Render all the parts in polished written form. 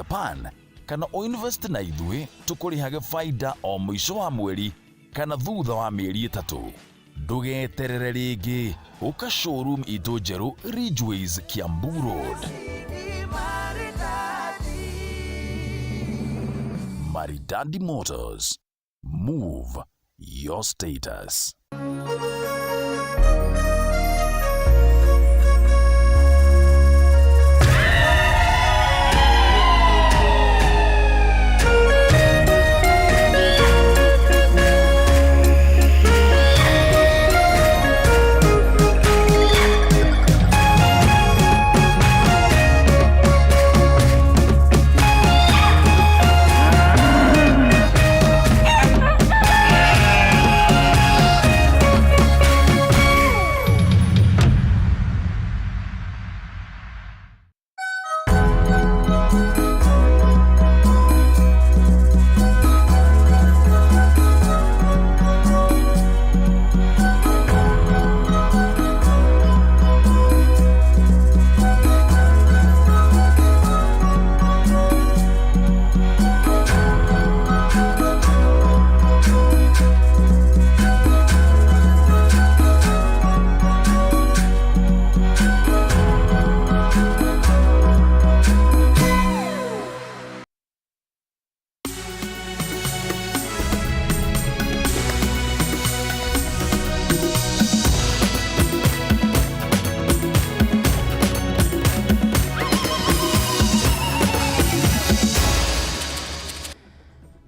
Japan kana o invest na ithuĩ tũkũrĩhage faida o mũico wa mweri kana thutha wa mĩeri 3. Ndũgeterere rĩngĩ, ũka showroom itũ njerũ Ridgeways Kiambu Road. Maridadi Motors. Move your status.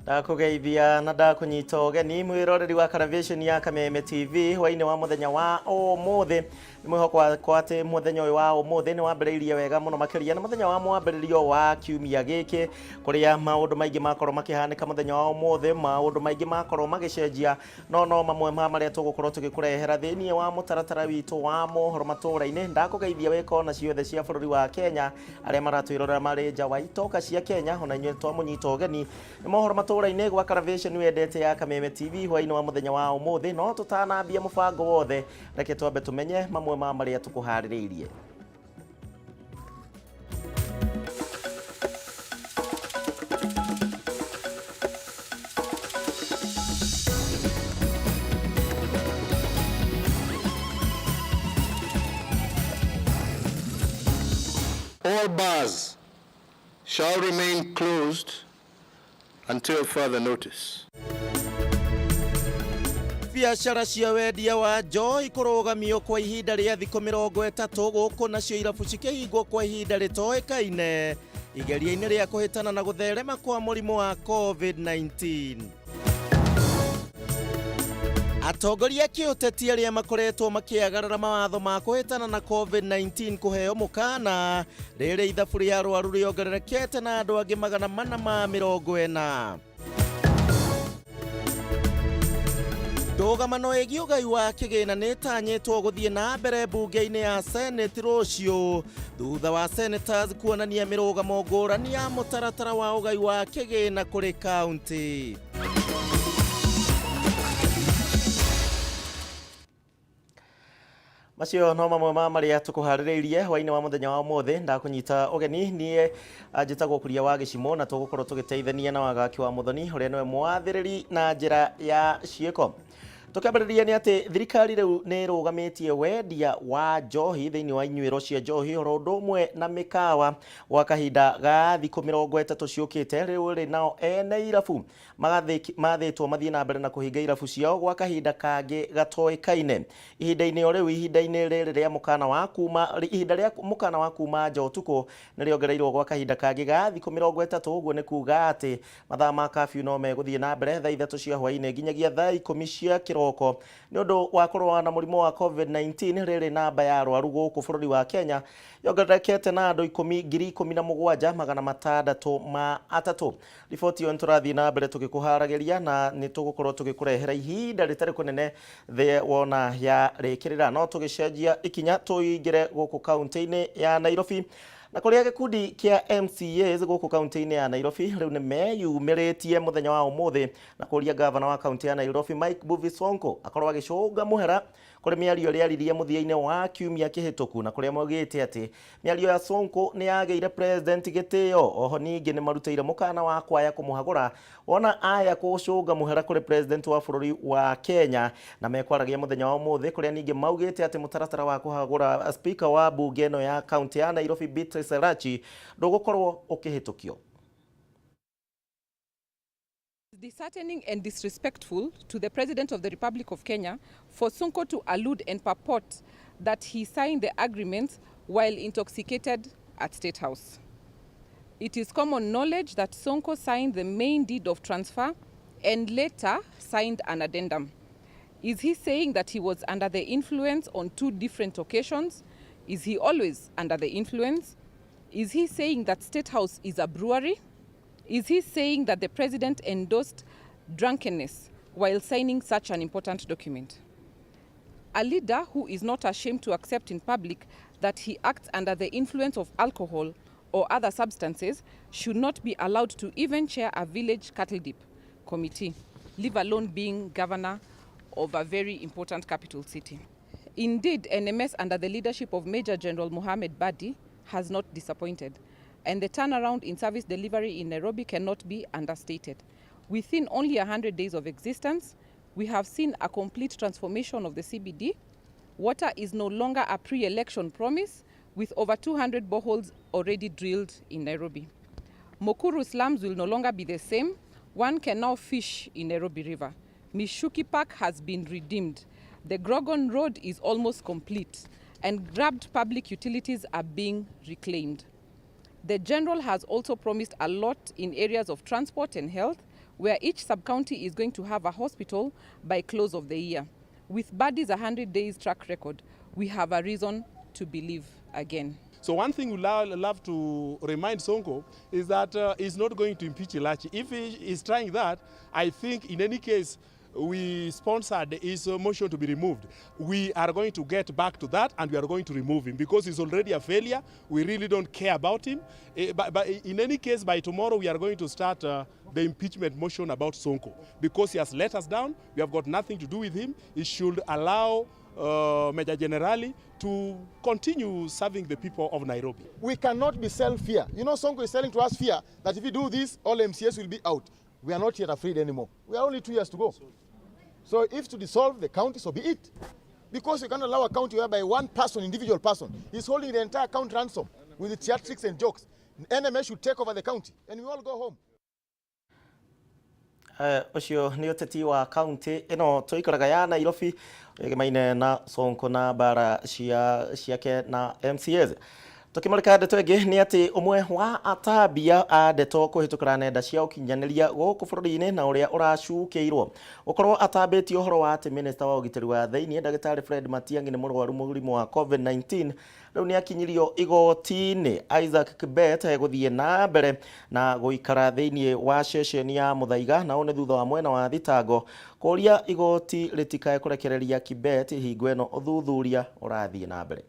Ndakugeithia na ndakunyita ũgeni mwĩroreri wa television ya Kameme Tv hwainĩ wa mũthenya wa ũmũthĩ. Nĩ mwĩhoko wakwa atĩ mũthenya ũyũ wa ũmũthĩ nĩ wambĩrĩirie wega mũno makĩria na mũthenya wa mwambĩrĩrio wa kiumia gĩkĩ, kũrĩa maũndũ maingĩ makorwo makĩhanĩka mũthenya wa ũmũthĩ, maũndũ maingĩ makorwo magĩcenjia, no mamwe ma marĩa tũgũkorwo tũgĩkũrehera thĩinĩ wa mũtaratara witũ wa mohoro matũũra-inĩ. Ndakugeithia wĩko na ciothe cia bũrũri wa Kenya, arĩa maratwĩrorera marĩ nja wa itoka cia Kenya, ona inyuĩ twamũnyita ũgeni nĩ mohoro matũũra-inĩ gwa television wendete ya Kameme TV hwainĩ wa mũthenya wa ũmũthĩ. No tũtanambia mũbango wothe, reke twambe tũmenye mamwe ma marĩa tũkũharĩrĩirie. All bars shall remain closed until further notice. Biacara cia wendia wa njohi kũrũgamio kwa ihinda rĩa thikũ 30 gũkũ nacio irabu cikĩhingwo kwa ihinda rĩtoĩkaine igeria-inĩ rĩa kũhĩtana na gũtherema kwa mũrimũ wa COVID-19. Atongoria kĩũteti arĩa makoretwo makĩagarara mawatho ma kũhĩtana na COVID-19 kũheo mũkana, rĩrĩ ithabu rĩa arwaru rĩongererekete na andũ angĩ 440. Ndũgamano ĩgiĩ ũgai wa kĩgĩna nĩtanyĩtwo gũthiĩ na mbere mbunge-inĩ ya Senate rũciũ thutha wa senators kuonania mĩrũgamo ngũrani ya mũtaratara wa ũgai wa kĩgĩna kũrĩ kaunti. Macio no mamwe ma marĩa tũkũharĩrĩirie hwainĩ wa mũthenya wa ũmũthĩ. Ndakũnyita ũgeni niĩ njĩtagwo Kuria wa Gĩcimo na tũgũkorwo tũgĩteithania na Wagaki wa Mũthoni ũrĩa nĩwe mwathĩrĩri na njĩra ya ciĩko. Tukĩambĩrĩria nĩ atĩ thirikari rĩu nĩ ĩrũgamĩtie wendia wa njohi thĩinĩ wa inyuĩro cia njohi oro ũndũ ũmwe na mĩkawa gwa kahinda ga thikũ 30 ciũkĩte. Rĩu rĩ nao ene irabu mathĩtwo mathiĩ na mbere na kũhinga irabu ciao gwa kahinda kangĩ gatoĩkaine. Ihinda-inĩ o rĩu, ihinda-inĩ rĩrĩ rĩa mũkana wa kuma, ihinda rĩa mũkana wa kuma nja ũtukũ nĩ rĩongereirwo gwa kahinda kangĩ ga thikũ 30. Ũguo nĩ kuuga atĩ mathaa ma curfew no megũthiĩ na mbere thaa 3 cia hwaĩ-inĩ nginyagia thaa 10 cia kĩroko nĩ ũndũ wa kũrũa na mũrimũ wa COVID-19. Rĩrĩ namba ya arwaru gũkũ bũrũri wa Kenya yongererekete na andũ 17,603. Riboti ĩyo nĩtũrathiĩ na mbere tũgĩkũharagĩria na nĩ tũgũkorwo tũgĩkũrehera ihinda rĩtarĩ kũnene thĩ wona ya rĩkĩrĩra. No tũgĩcenjia ikinya tũingĩre gũkũ kaunti-inĩ ya Nairobi, na kũrĩa gĩkundi kĩa MCAs gũkũ kaunti-inĩ ya Nairobi rĩu nĩ meyumĩrĩtie mũthenya wa ũmũthĩ na kũria gavana wa kaunti ya Nairobi Mike Mbuvi Sonko akorwo agĩcũnga mũhera kuri miario riaririe muthiaine wa kiumia kihituku na kuria mogite ati miario ya Sonko ni yageire president gitio. Oho ningi ni marutire mukana wa kwaya kumuhagura ona aya kucunga muhera kuri president wa bururi wa Kenya na mekwaragia muthenya wa muthi kuria ningi maugite ati mutaratara wa kuhagura speaker wa bunge no ya county ya Nairobi Beatrice Elachi ndugukorwo ukihitukio. Disheartening and disrespectful to the President of the Republic of Kenya for Sonko to allude and purport that he signed the agreement while intoxicated at State House. It is common knowledge that Sonko signed the main deed of transfer and later signed an addendum. Is he saying that he was under the influence on two different occasions? Is he always under the influence? Is he saying that State House is a brewery? Is he saying that the president endorsed drunkenness while signing such an important document? A leader who is not ashamed to accept in public that he acts under the influence of alcohol or other substances should not be allowed to even chair a village cattle dip committee, leave alone being governor of a very important capital city. Indeed, NMS under the leadership of Major General Mohamed Badi has not disappointed, and the turnaround in service delivery in Nairobi cannot be understated. Within only 100 days of existence, we have seen a complete transformation of the CBD. Water is no longer a pre-election promise, with over 200 boreholes already drilled in Nairobi. Mukuru slums will no longer be the same. One can now fish in Nairobi River. Mishuki Park has been redeemed. The Grogon Road is almost complete, and grabbed public utilities are being reclaimed. The General has also promised a lot in areas of transport and health, where each sub-county is going to have a hospital by close of the year. With Badi's 100 days track record, we have a reason to believe again. So one thing we love to remind Sonko is that he's not going to impeach Elachi. If he is trying that, I think in any case, we sponsored his motion to be removed. We are going to get back to that and we are going to remove him because he's already a failure. We really don't care about him. But in any case, by tomorrow, we are going to start the impeachment motion about Sonko because he has let us down. We have got nothing to do with him. He should allow Major Generali to continue serving the people of Nairobi. We cannot be selling fear. You know, Sonko is selling to us fear that if we do this, all MCS will be out. We are not yet afraid anymore. We are only 2 years to go. So if to dissolve the county, so be it. Because you can't allow a county whereby one person, individual person, is holding the entire county ransom with the theatrics and jokes. NMS should take over the county and we all go home. Ucio ni uteti wa county ino tuikaraga ya Nairobi gemaine na Sonko na bara ciake na MCAs. Tukimarika ndeto ingi ni ati umwe wa atabia ndeto kuhitukira nenda cia ukinyaniria guku bururi-ini na uria uracukiirwo ukorwo atabĩtie uhoro wa ati minister wa ugitĩri wa thĩinĩ Dagĩtarĩ Fred Matiang'i ni mũrwaru mũrimũ wa COVID-19 rĩu ni akinyirio igoti-inĩ. Isaac Kibet guthie na mbere na guikara thĩinĩ wa ceceni ya Muthaiga na one thutha wa mwena wa thitango kuria igoti ritikae kurekereria Kibet hingo ĩno ũthuthuria ũrathie na mbere.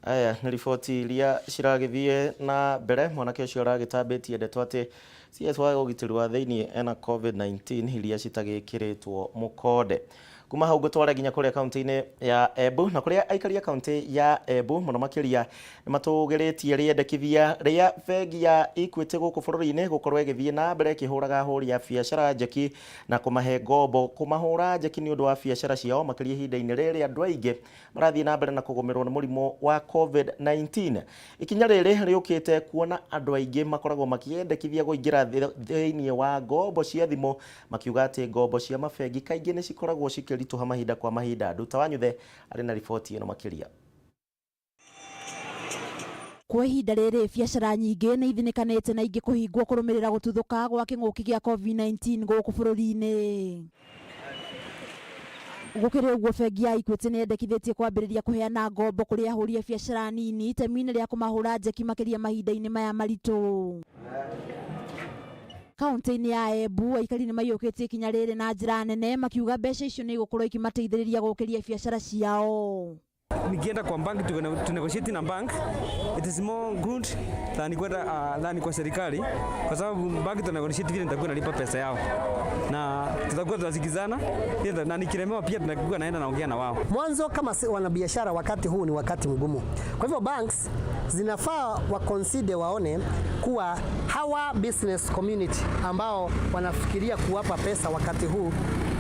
Aya ni riboti iria ciragithie na mbere mwanake ucio aragitambĩtie ndeto ati CS wa ugitĩri wa thĩinĩ ena COVID-19 iria citagĩkĩrĩtwo mũkonde. Kuma hau gũtwara nginya kũrĩa kaunti-inĩ ya Embu na kũrĩa aikari a kaunti ya Embu mũno makĩria nĩ matũgĩrĩtie rĩendekithia rĩa bengi ya Equity gũkũ bũrũri-inĩ gũkorwo ĩgĩthiĩ na mbere ĩkĩhũraga ahũri a biacara njeki na kũmahe ngombo kũmahũra njeki nĩ ũndũ wa biacara ciao makĩria ihinda-inĩ rĩrĩ andũ aingĩ marathiĩ na mbere na kũgũmĩrwo nĩ mũrimũ wa COVID-19. Ikinya rĩrĩ rĩũkĩte kuona andũ aingĩ makoragwo makĩendekithia kũingĩra thĩinĩ wa ngombo cia thimũ makiuga atĩ ngombo cia mabengi kaingĩ nĩ cikoragwo cikĩritũha mahinda kwa mahinda. Nduta Wanyuthe arĩ na riboti ĩno makĩria. Kwa ihinda rĩrĩ biacara nyingĩ nĩ ithinĩkanĩte na ingĩ kũhingwo kũrũmĩrĩra gũtuthũka gwa kĩng'ũki gĩa COVID-19 gũkũ bũrũri-inĩ. Gũkĩrĩ ũguo bengi ya Equity nĩ yendekithĩtie kwambĩrĩria kũheana ngombo kũrĩ ahũri a biacara nini itemi-inĩ rĩa kũmahũra njeki makĩria mahinda-inĩ maya maritũ. kaunti-inĩ ya Embu aikari nĩ maiyũkĩtie ikinya rĩrĩ na njĩra nene makiuga mbeca icio nĩ igũkorwo ikimateithĩrĩria gũkĩria biacara ciao. Nikienda kwa bank to negotiate na bank, it is more good than kwa serikali, kwa sababu bank to negotiate vile nitakuwa nalipa pesa yao na tutakuwa tunasikizana na nikilemewa pia tunakuwa naenda naongea na wao. Mwanzo kama wanabiashara, wakati huu ni wakati mgumu, kwa hivyo banks zinafaa wa consider, waone kuwa hawa business community ambao wanafikiria kuwapa pesa wakati huu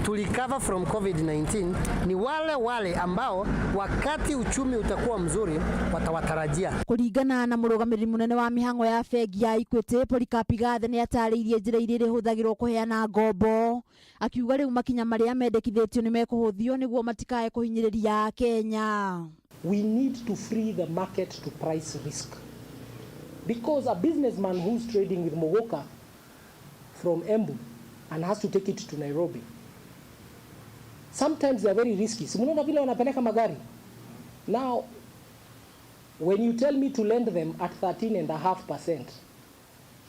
to recover from COVID-19 ni wale ambao wakati uchumi utakuwa mzuri watawatarajia. Kuringana na mũrũgamĩrĩri mũnene wa mĩhang'o ya bengi ya Equity, Polycarp Gathe nĩ atarĩirie njĩra iria ihũthagĩrwo kũheana ngombo, akiuga rĩu makinya marĩa mendekithĩtio nĩ mekũhũthio nĩguo matikae kũhinyĩrĩria Kenya. We need to free the market to price risk, because a businessman who's trading with Mogoka from Embu and has to take it to Nairobi, sometimes they are very risky. Simunaona vile wanapeleka magari. Now, when you tell me to lend them at 13.5%,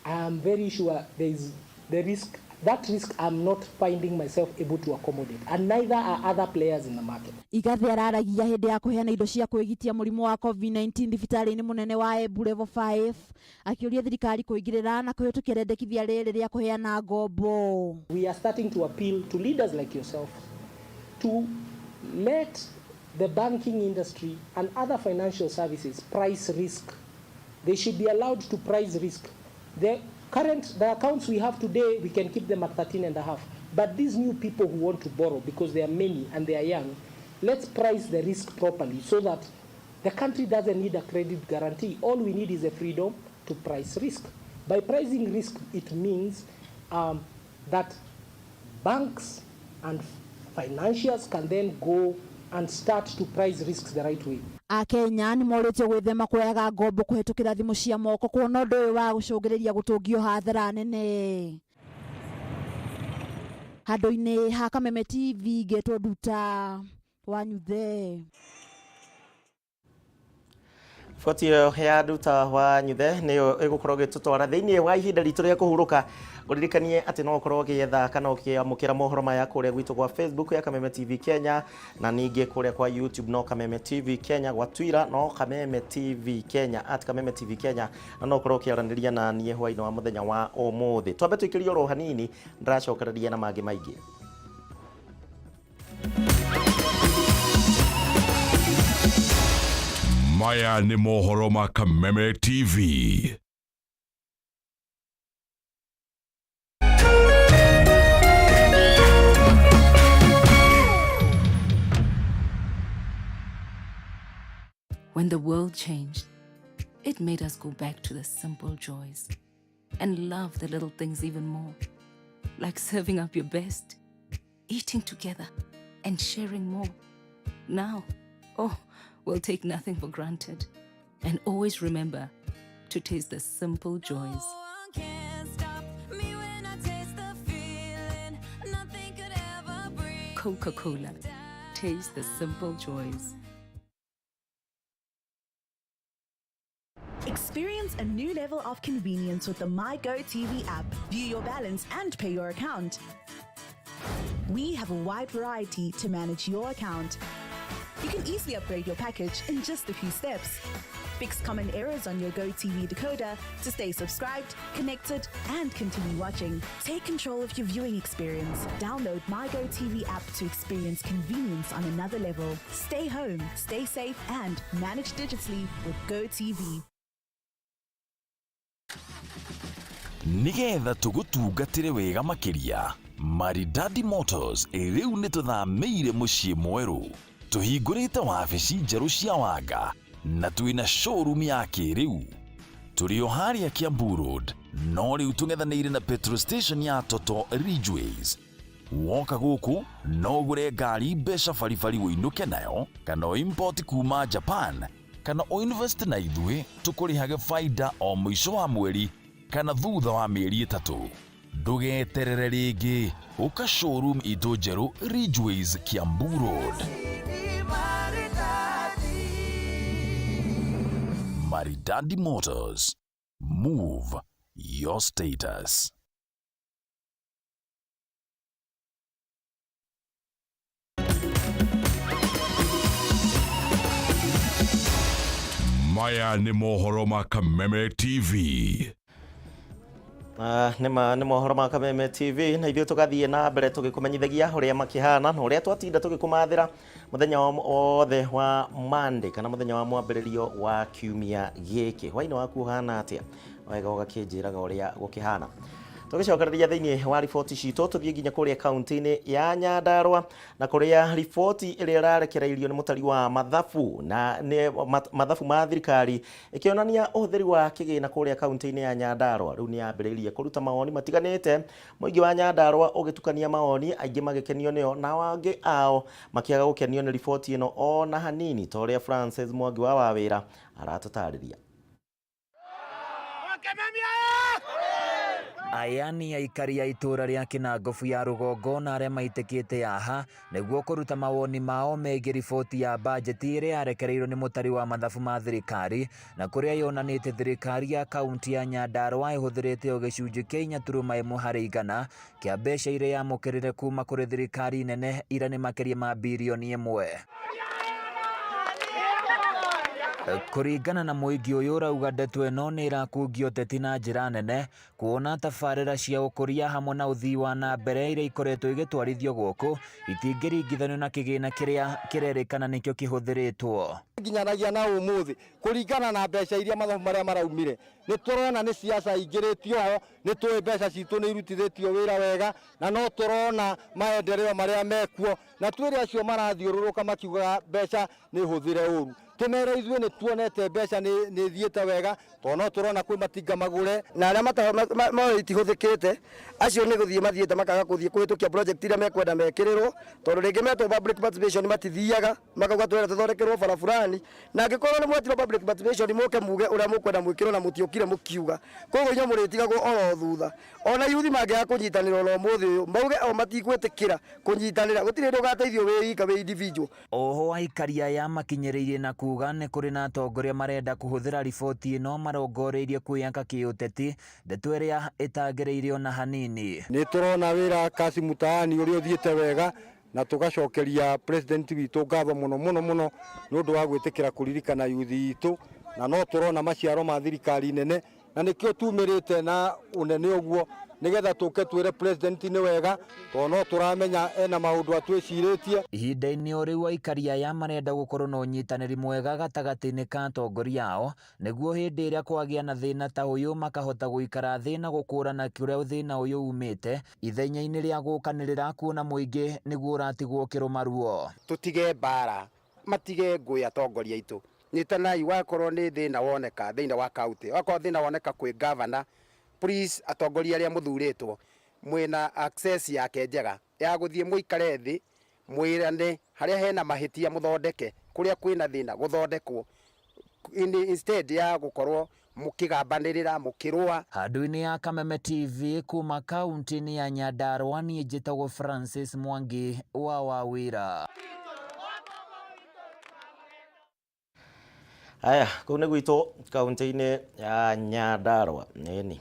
I am very sure there is the risk. That risk I'm not finding myself able to accommodate, and neither are other players in the market. Igathe araragia hĩndĩ ya kũheana indo cia kwĩgitia mũrimũ wa COVID-19 thibitarĩ-inĩ mũnene wa Embu level 5, akĩũria thirikari kũingĩrĩra na kũhĩtũkia rendekithia rĩrĩ rĩa kũheana ngombo. We are starting to appeal to leaders like yourself to let the banking industry and other financial services price risk. They should be allowed to price risk. The accounts we have today, we can keep them at 13.5. But these new people who want to borrow, because they are many and they are young, let's price the risk properly so that the country doesn't need a credit guarantee. All we need is a freedom to price risk. By pricing risk, it means that banks and financiers can then go and start to price risks the right way. Akenya nĩ morĩtio gwĩthema kuoyaga ngombo kũhĩtũkĩra thimũ cia moko, kuona ũndũ ũyũ wa gũcũngĩrĩria gũtũngio hathara nene. Handũ-inĩ ha Kameme TV ngetwo Nduta wa Nyuthe. Fotio ya Nduta wa Nyuthe nĩyo ĩgũkorwo gĩtũtwara thĩinĩ wa ihinda ritũ rĩa kũhurũka. Ũririkanie atĩ no ũkorwo ũgĩetha kana ũkĩamũkĩra mohoro maya kũrĩa gwitũ kwa Facebook ya Kameme TV Kenya, na ningĩ kũrĩa kwa YouTube no Kameme TV Kenya, kwa Twitter no Kameme TV Kenya @Kameme TV Kenya, na no ũkorwo ũkĩaranĩria na niĩ hwainĩ wa mũthenya wa ũmũthĩ. Twambe tũikĩrie oro hanini, ndĩracokereria na mangĩ maingĩ. Maya nĩ mohoro ma Kameme TV. When the world changed, it made us go back to the simple joys and love the little things even more, like serving up your best, eating together, and sharing more. Now, we'll take nothing for granted and always remember to taste the simple joys. Coca-Cola. Taste the simple joys. Experience a new level of convenience with the MyGo TV app. View your balance and pay your account. We have a wide variety to manage your account. You can easily upgrade your package in just a few steps. Fix common errors on your Go TV decoder to stay subscribed, connected, and continue watching. Take control of your viewing experience. Download MyGo TV app to experience convenience on another level. Stay home, stay safe, and manage digitally with Go TV. Nigetha tũgũtungatĩre wega makĩria, Maridadi Motors rĩu nĩ tũthamĩire mũciĩ mwerũ. Tũhingũrĩte wabici njerũ cia Wanga na twĩna showroom ya kĩrĩu. Tũrĩ o harĩa Kiambu Road, no rĩu tũng'ethanĩire na petrol station ya Toto Ridgeways. Woka gũkũ no ũgũre ngari mbeca baribari wĩinũke nayo, kana o import kuma Japan, kana o invest na ithuĩ tũkũrĩhage faida o mũico wa mweri kana thutha wa mĩeri 3. Ndũgeterere rĩngĩ, ũka showroom itũ njerũ Ridgeways Kiambu Road. Maridadi Motors. Move your status. Maya nĩ mohoro ma Kameme TV. Nĩ mohoro ma Kameme TV na ithuĩ tũgathiĩ na mbere tũgĩkũmenyithagia ũrĩa makĩhana na ũrĩa twatinda tũgĩkũmathĩra mũthenya wothe wa Monday kana mũthenya wa mwambĩrĩrio wa kiumia gĩkĩ. Hwainĩ waku ũhana atĩa? Wega ũgakĩnjĩraga ũrĩa gũkĩhana. Tũgĩcokereria thĩinĩ wa riboti citũ tũthiĩ nginya kũrĩa kaunti-inĩ ya Nyandarua na kũrĩa riboti ĩrĩa ĩrarekereirio nĩ mũtari wa mathabu na mathabu ma thirikari ĩkĩonania ũhũthĩri wa kĩgĩna kũrĩa kaunti-inĩ ya Nyandarua rĩu nĩ yambĩrĩirie kũruta mawoni matiganĩte. Mũingĩ wa Nyandarua ũgĩtukania mawoni, aingĩ magĩkenio nĩyo na angĩ ao makĩaga gũkenio nĩ riboti ĩno ona hanini, ta ũrĩa Francis Mwangi wa Wawĩra aratũtarĩria. Aya nĩ aikari a itũra rĩa Kinangofu ya rũgongo na arĩa maitĩkĩte haha nĩguo kũruta mawoni mao megiĩ riboti ya bajeti ĩrĩa yarekereirio nĩ mũtari wa mathabu ma thirikari na kũrĩa yonanĩte thirikari ya kaunti ya Nyandarua ĩhũthĩrĩte o gĩcunjĩ kĩa 4.1 harĩ igana kĩa mbeca iria yamũkĩrire kuma kũrĩ thirikari nene ira nĩ makĩria ma birioni 1. Kũringana na mũingĩ ũyũ ũrauga ndeto ĩno nĩ ĩrakungio ũteti na njĩra nene kuona tabarĩra cia ũkũria hamwe na ũthii wa na mbere iria ikoretwo igĩtwarithio gũkũ itingĩringithanio na kĩgĩna kĩrĩa kĩrerĩkana nĩkĩo kĩhũthĩrĩtwo. Nginyanagia na ũmũthĩ kũringana na mbeca iria mathabu marĩa maraumire nĩ tũrona nĩ siasa ingĩrĩtio ho, nĩ tũĩ mbeca citũ nĩ irutithĩtio wĩra wega na no tũrona maendeleo marĩa mekuo na twĩrĩ acio marathiũrũrũka makiugaga mbeca nĩ hũthĩre ũru. Tũmere ithuĩ nĩ tuonete mbeca nĩ thiĩte wega tondũ no tũrona kwĩ matinga magũre na arĩa moĩ itihũthĩkĩte acio nĩ gũthiĩ mathiĩte makaga gũthiĩ kũhĩtũkia project iria mekwenda mekĩrĩrwo tondũ rĩngĩ metwo public participation matithiaga makauga twĩra tũthondekerwo bara fulani na angĩkorwo nĩ mwetirwo public participation mũke muge ũrĩa mũkwenda mwĩkĩrwo na mũtiũkire mũkiuga koguo inyuĩ mũrĩtigagwo oro thutha. Ona yuthi mangĩaga kũnyitanĩra oro ũmũthĩ ũyũ mauge o matigwĩtĩkĩra kũnyitanĩra gũtirĩ hĩndĩ ũgateithio wĩ wika wĩ individual. Oho aikari aya makinyĩrĩirie na kuga nĩ kũrĩ na atongoria marenda kũhũthĩra riboti ĩno marongoreirie kwĩyaka kĩũteti ndeto ĩrĩa ĩtagĩrĩire ona hanini. Nĩ tũrona wĩra Kasi Mutaani ũrĩa ũthiĩte wega na tũgacokeria president witũ ngatho mũno nĩ ũndũ wa gwĩtĩkĩra kũririkana yuthi itũ na no tũrona maciaro ma thirikari nene na nĩkĩo tumĩrĩte na ũnene ũguo nĩgetha tũke twĩre president nĩ wega tondũ no tũramenya ena maũndũ atwĩcirĩtie. Ihinda-inĩ o rĩu aikari aya marenda gũkorwo na ũnyitanĩri mwega gatagatĩ-inĩ ka atongoria ao nĩguo hĩndĩ ĩrĩa kwagĩa na thĩna ta ũyũ makahota gũikara thĩ na gũkũrana kũrĩa thĩna ũyũ umĩte ithenya-inĩ rĩa gũkanĩrĩra kuona mũingĩ nĩguo ũratigwo kĩrũmaruo. Tũtige mbara matige ngũĩ atongoria aitũ nyitanai wakorwo nĩ thĩna woneka thĩinĩ wa kaunti wakorwo thĩna woneka kwĩ governor please atongoria arĩa mũthurĩtwo mwĩna access yake njega ya gũthiĩ mũikare thĩ mwĩrane harĩa hena mahĩtia mũthondeke kũrĩa kwĩna thĩna gũthondekwo instead ya gũkorwo mũkĩgambanĩrĩra mũkĩrũa. Handũ-inĩ ya Kameme TV kuma kaunti-inĩ ya Nyandarua niĩ njĩtagwo Francis Mwangi wa Wawĩra. Aya, kũu nĩ gwitũ kaunti-inĩ ya Nyandarua. Nĩni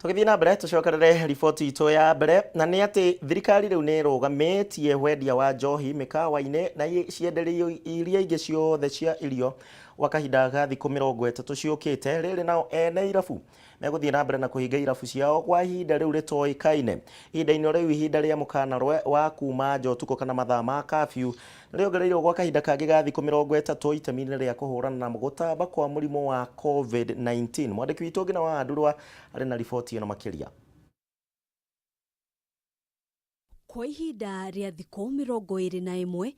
tũgĩthiĩ na mbere tũcokerere riboti itũ ya mbere na nĩ atĩ thirikari rĩu nĩ ĩrũgamĩtie wendia wa njohi mĩkawa-inĩ na cienderio iria ingĩ ciothe cia irio gwa kahinda ga thikũ 30 ciũkĩte. Rĩrĩ nao ene irabu megũthiĩ na mbere na kũhinga irabu ciao kwa ihinda rĩu rĩtoĩkaine. Ihinda-inĩ rĩu ihinda rĩa mũkana wa kuma njotukũ kana mathaa ma curfew rĩongereirwo gwa kahinda kangĩ ga thikũ 30 itemi-inĩ rĩa kũhũrana na gũtamba kwa mũrimũ wa COVID-19. Mwandĩki witũ Ngina wa Ndurwa arĩ na riboti ĩno makĩria. Kwa ihinda rĩa thikũ 21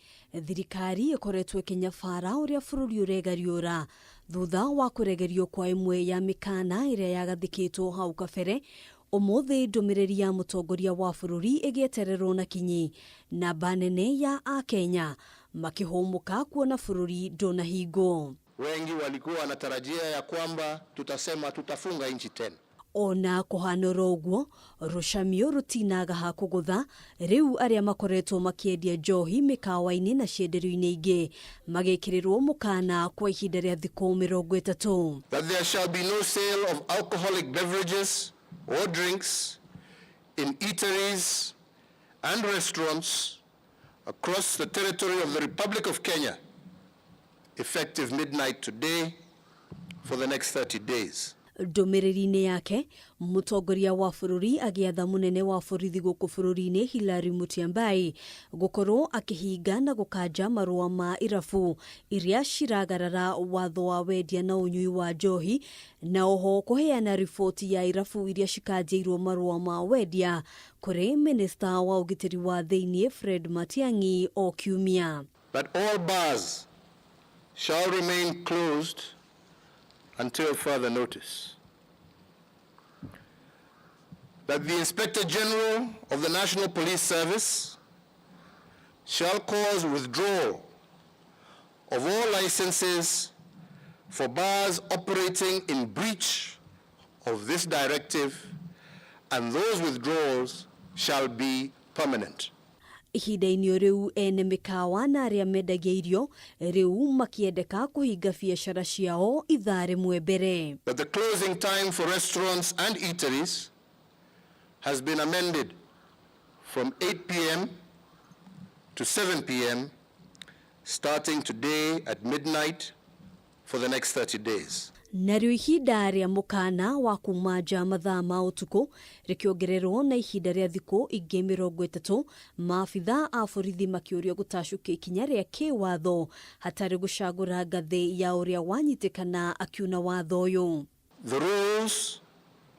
thirikari ĩkoretwo ĩkĩnyabara ũrĩa bũrũri ũregariũra thutha wa kũregerio kwa ĩmwe ya mĩkana ĩrĩa yagathĩkĩtwo hau kabere. Ũmũthĩ ndũmĩrĩri ya mũtongoria wa bũrũri ĩgĩetererwo na kinyi namba nene ya Akenya makĩhũmũka kuona bũrũri ndũnahingwo. Wengi walikuwa wanatarajia ya kwamba tutasema tutafunga nchi tena. Ona kũhanora ũguo rũcamio rũtinaga ha kũgũtha rĩu arĩa makoretwo makĩendia njohi mĩkawa-inĩ na cienderio-inĩ ingĩ magĩkĩrĩrwo mũkana kwa ihinda rĩa thikũ 30. That there shall be no sale of alcoholic beverages or drinks in eateries and restaurants across the territory of the Republic of Kenya effective midnight today for the next 30 days. Ndomereri-inĩ yake mũtongoria wa bũrũri agĩatha mũnene wa borithi gũkũ bũrũri-inĩ Hilary Mutyambai gũkorwo akĩhinga na gũkanja marũa ma irabu iria ciragarara watho wa wendia na ũnyui wa njohi, na oho kũheana riboti ya irabu iria cikanjĩirwo marũa ma wendia kũrĩ minista wa ũgitĩri wa thĩinĩ Fred Matiang'i o kiumia. That all bars shall remain closed until further notice. That the Inspector General of the National Police Service shall cause withdrawal of all licenses for bars operating in breach of this directive, and those withdrawals shall be permanent. Ihinda-inĩ rĩu ene mĩkawa na arĩa mendagia irio rĩu makiendeka kũhinga biacara ciao ithaa rĩmwe mbere. That the closing time for restaurants and eateries has been amended from 8 p.m. to 7 p.m. starting today at midnight for the next 30 days. Narĩo ihinda rĩa mũkana wa kuma nja mathaa ma ũtukũ rĩkĩongererwo na ihinda rĩa thikũ ingĩ 30, maabitha a borithi makĩũrio gũtacũkia ikinya rĩa kĩwatho hatarĩ gũcagũra ngathĩ ya ũrĩa wanyitĩkana akiuna watho ũyũ. The rules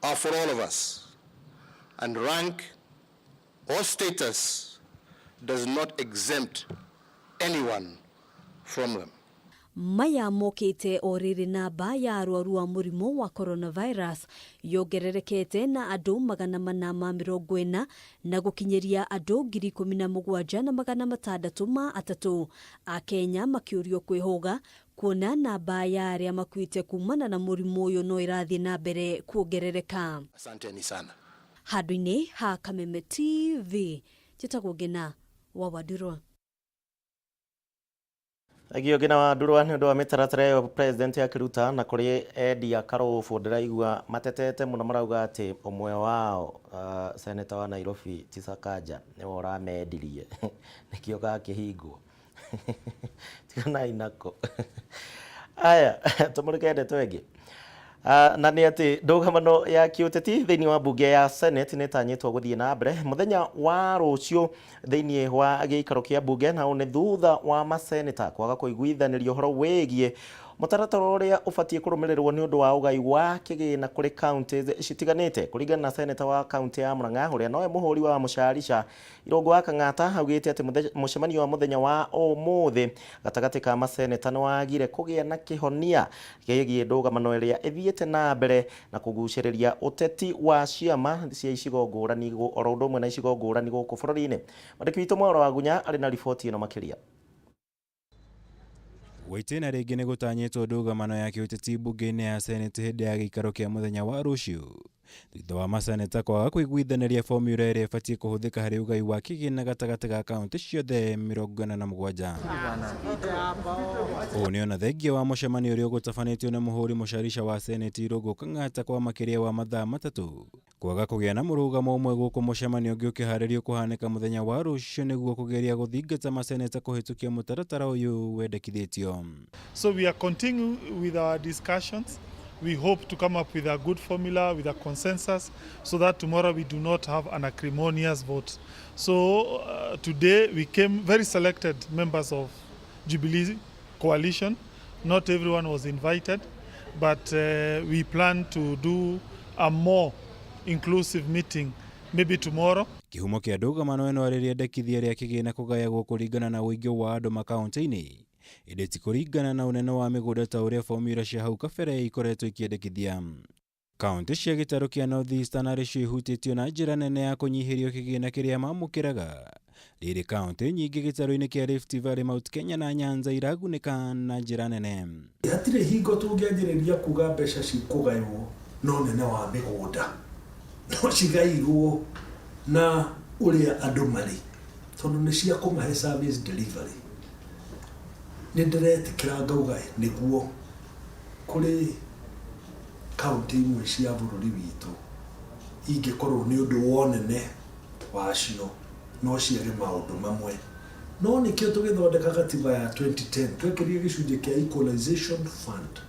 are for all of us, and rank or status does not exempt anyone from them. Maya mokĩte o rĩrĩ namba ya arwaru a mũrimũ wa coronavirus yongererekete na andũ 440 na gũkinyĩria andũ 17,603 a Kenya makĩũrio kwĩhoga kuona namba ya arĩa makuĩte kumana na mũrimũ ũyũ no irathiĩ na mbere kuongerereka. Asanteni sana. Handũ-inĩ ha Kameme TV njĩtagwo Ngina wa Wadurwa. Agio Ngina wa Wadurwa nĩ ũndũ wa mĩtaratara ya president akĩruta na kũrĩ Eddie Akarobo ndĩraigua matetete mũno marauga atĩ ũmwe wao senator wa Nairobi ti Sakaja nĩwe ũramedirie nĩkĩo gakĩhingwo tigana inako aya tũmũrĩkende twenge na nĩ atĩ ndũgamano ya kĩũteti thĩinĩ wa mbunge ya Senate nĩtanyĩtwo gũthiĩ na mbere mũthenya wa rũciũ thĩinĩ wa gĩikaro kĩa mbunge, na nĩ thutha wa maseneta kwaga kũiguithanĩria ũhoro wĩgiĩ mũtaratara ũrĩa ũbatiĩ kũrũmĩrĩrwo nĩ ũndũ wa ũgai wa kĩgĩna kũrĩ counties citiganĩte. Kũringana na seneta wa county ya Murang'a ũrĩa nowe mũhũri wa mũcarica Irũngũ wa Kang'ata augĩte atĩ mũcemanio wa mũthenya wa ũmũthĩ gatagatĩ ka maseneta nĩwagire kũgĩa na kĩhonia kĩgiĩ ndũgamano ĩrĩa ĩthiĩte na mbere na kũgucĩrĩria ũteti wa ciama cia icigo ngũrani oro ũndũ ũmwe na icigo ngũrani gũkũ bũrũri-inĩ. Mwandĩki witũ Mwaũra wa Gunya arĩ na riboti ĩno makĩria. Waitĩna rĩngĩ nĩ gũtanyĩtwo ndũgamano ya kĩũteti mbunge-inĩ ya Senate hĩndĩ ya gĩikaro kĩa mũthenya wa rũciũ thutha wa maseneta kwaga kũiguithanĩria formula ĩrĩa ĩbatiĩ kũhũthĩka harĩ ũgai wa kĩgĩna gatagatĩ ga kaunti ciothe 47. Ũũ nĩ ona thengia wa mũcemanio ũrĩa ũgũtabanĩtio na mũhũri mũcarica wa Senate Irũngũ Kang'ata kwa makĩria wa mathaa 3 kwaga kũgĩa na mũrũgamo ũmwe gũkũ mũcemanio ũngĩ ũkĩharĩrio kũhanĩka mũthenya wa rũciũ nĩguo kũgeria gũthingata maseneta kũhĩtũkia mũtaratara ũyũ wendekithĩtio. So we are continuing with our discussions. We hope to come up with a good formula, with a consensus, so that tomorrow we do not have an acrimonious vote. So today we came very selected members of Jubilee coalition. Not everyone was invited, but we plan to do a more inclusive meeting maybe tomorrow. Kĩhumo kĩa ndũgamano ĩno rĩrĩendekithia rĩa kĩgĩna kũgayagwo kũringana na ũingĩ wa andũ makaunti-inĩ. Ĩndĩ ti kũringana na ũnene wa mĩgũnda ta ũrĩa formula cia hau kabere ikoretwo ikĩendekithia. Kaunti cia gĩtarũ kĩa North Eastern arĩcio ihutĩtio na njĩra nene ya kũnyihĩrio kĩgĩna kĩrĩa mamũkĩraga. Rĩrĩ kaunti nyingĩ gĩtarũ-inĩ kĩa Rift Valley, Mount Kenya na Nyanza iragunĩka na njĩra nene. Hatirĩ hingo tũngĩanjĩrĩria kuga mbeca cikũgaywo no nene wa mĩgũnda no cigairwo na ũrĩa andũ marĩ tondũ nĩ cia kũmahe service delivery. Nĩndĩretikĩra ngauga nĩguo kũrĩ kaunti imwe cia bũrũri witũ ingĩkorwo nĩ ũndũ wonene wacio no ciage maũndũ mamwe, no nĩkĩo tũgĩthondeka gatiba ya 2010 twekĩrire gĩcunjĩ kĩa equalization fund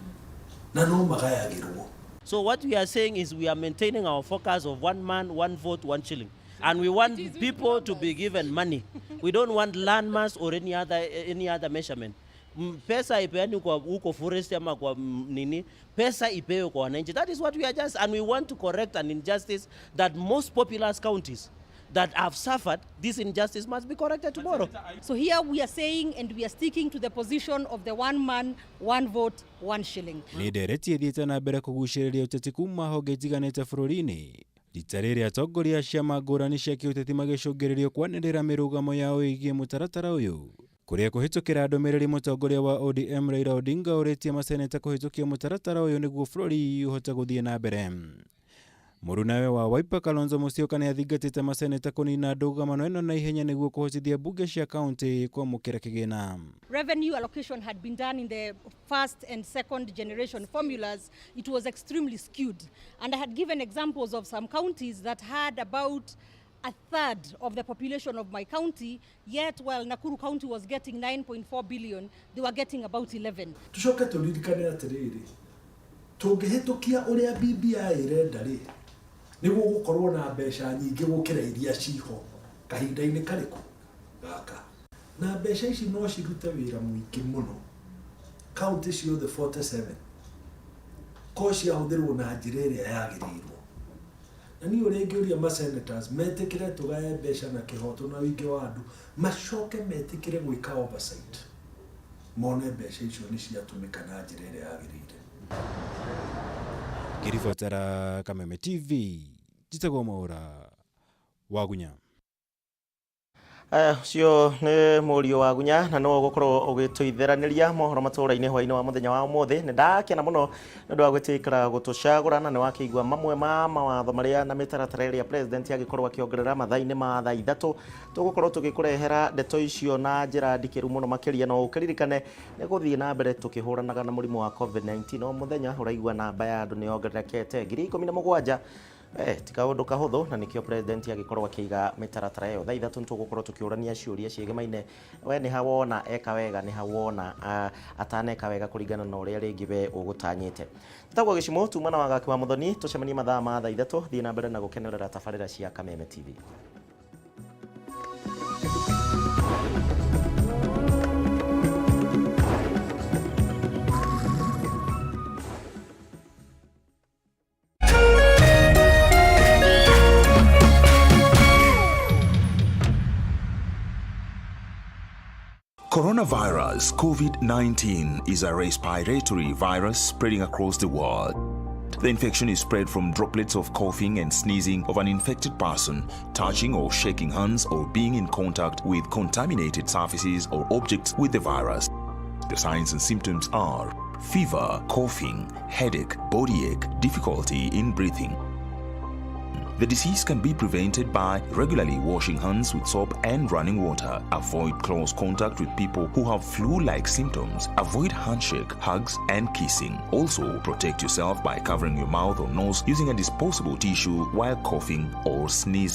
na no magayagirwo. So what we are saying is we are maintaining our focus of 1 man, 1 vote, 1 shilling. And we want people to be given money. We don't want landmass or any other measurement. Pesa ipeani kwa huko forest ama kwa nini, pesa ipewe kwa wananchi. That is what we are just, and we want to correct an injustice that most populous counties that have suffered this injustice must be corrected tomorrow. So here we are saying and we are sticking to the position of the 1 man, 1 vote, 1 shilling. Nĩ ndereti ĩthiĩte na mbere kũgucĩrĩria ũteti kuma honge itiganĩte bũrũri-inĩ. Rita rĩrĩ atongoria a ciama ngũrani cia kĩũteti magĩcũngĩrĩrio kwanĩrĩra mĩrũgamo yao ĩgiĩ mũtaratara ũyũ. Kũrĩa kũhĩtũkĩra ndũmĩrĩri mũtongoria wa ODM Raila Odinga ũrĩtie maseneta kũhĩtũkia mũtaratara ũyũ nĩguo bũrũri ũhote gũthiĩ na mbere. Mũrunawe wa Wiper Kalonzo Musyoka nĩ athingatĩte maseneta kũnina ndũgamano ĩno na ihenya nĩguo kũhotithia mbunge cia kaunti kwamũkĩra kĩgĩna. Revenue allocation had been done in the first and second generation formulas. It was extremely skewed. And I had given examples of some counties that had about 1/3 of the population of my county, yet while Nakuru County was getting 9.4 billion, they were getting about 11. Tucoke turirikane atiriri. Tungihitukia uria BBI irenda ri. Niguo gukorwo na mbeca nyingi gukira iria ciho kahinda-ini kariku gaka. Na mbeca ici no cirute wira muingi muno. County ciothe 47. Ko ciahũthĩrwo na njĩra ĩrĩa yagĩrĩirwo. Na niĩ ũrĩa ingĩũria masenators metĩkĩre tũgae mbeca na kĩhoto na wĩingĩ wa andũ, macoke metĩkĩre gwĩka oversight. Mone mbeca icio nĩ ciatũmĩka na njĩra ĩrĩa yagĩrĩire. Ngĩribotera Kameme TV, njĩtagwo Mwaũra Wagunya. Cio nĩ mũriũ wa Gunya na no gũkorwo ũgĩtũitheraniria mohoro matũra-inĩ hwainĩ wa mũthenya wa ũmũthĩ. Nĩ ndakena mũno nĩ ũndũ wa gwĩtĩkĩra gũtũcagũra na nĩ wakĩigua mamwe ma mawatho marĩa na mĩtaratara ĩrĩa president agĩkorwo akĩongerera mathaa-inĩ ma thaa ithatũ. Tũgũkorwo tũgĩkũrehera ndeto icio na njĩra ndikĩru mũno makĩria, no ũkĩririkane nĩ gũthiĩ na mbere tũkĩhũranaga na mũrimũ wa COVID-19. O mũthenya ũraigua namba ya andũ nĩ yongererekete 17,000. Ti kaũndũ kahũthũ na nĩkĩo president agĩkorwo akĩiga mĩtaratara ĩyo. Thaa ithatũ nĩtũgũkorwo tũkĩũrania ciũria ciĩgemaine, we nĩ ha wona eka wega, nĩ ha wona ataneka wega kũringana na ũrĩa rĩngĩ we ũgũtanyĩte. Tagwo Gĩcimo tuma na wagaki wa Mũthoni, tũcemanie mathaa ma thaa ithatũ, thiĩ na mbere na gũkenerera tabarĩra cia Kameme TV. Coronavirus COVID-19 is a respiratory virus spreading across the world. The infection is spread from droplets of coughing and sneezing of an infected person, touching or shaking hands or being in contact with contaminated surfaces or objects with the virus. The signs and symptoms are fever, coughing, headache, body ache, difficulty in breathing. The disease can be prevented by regularly washing hands with soap and running water. Avoid close contact with people who have flu-like symptoms. Avoid handshake, hugs, and kissing. Also, protect yourself by covering your mouth or nose using a disposable tissue while coughing or sneezing.